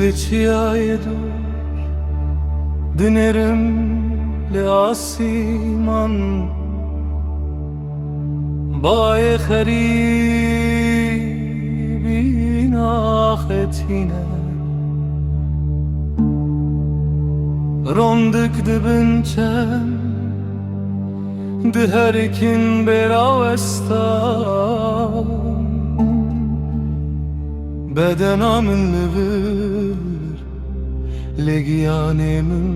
لچیای دور دنرم لآسیمان بای خریبی ناختینه رonduk dibinçem de herkin beravestan bedenamın lübür legiyanemın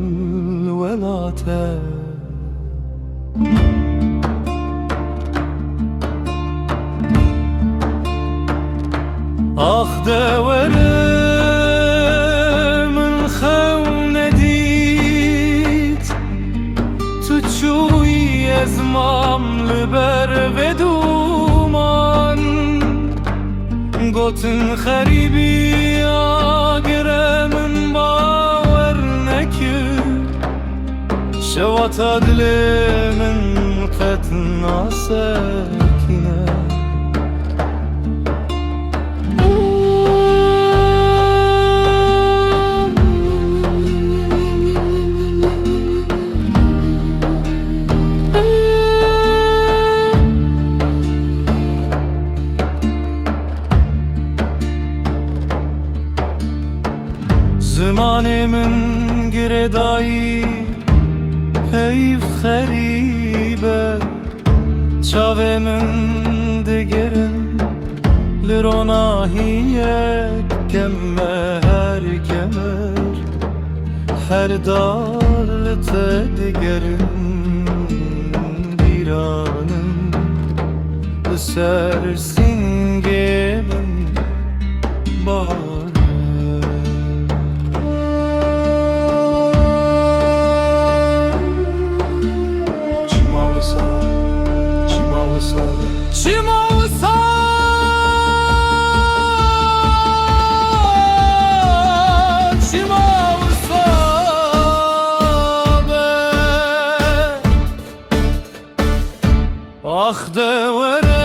velate ah deverimin xewnedit tuçuy ezmam liber ve duman gotun xeribi agremin bawer nekir şevata dilimin qetna sekine Zemanemin giredayı heyf xeribe çavemin digerin lironahiye kemme her kemer her darlıte digerin biranın sersin gemin bahar Çimavsa Çimavsa be ah deveremin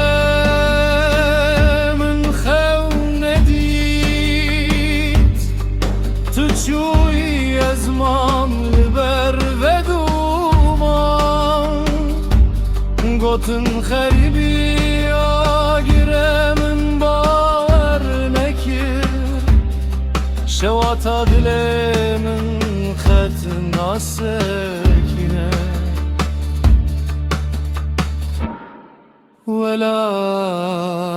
xewnedit tuçuy ezmam liber ve duman gotun xeribi agiremin bawer nekir şevata dilemin xetna sekine velat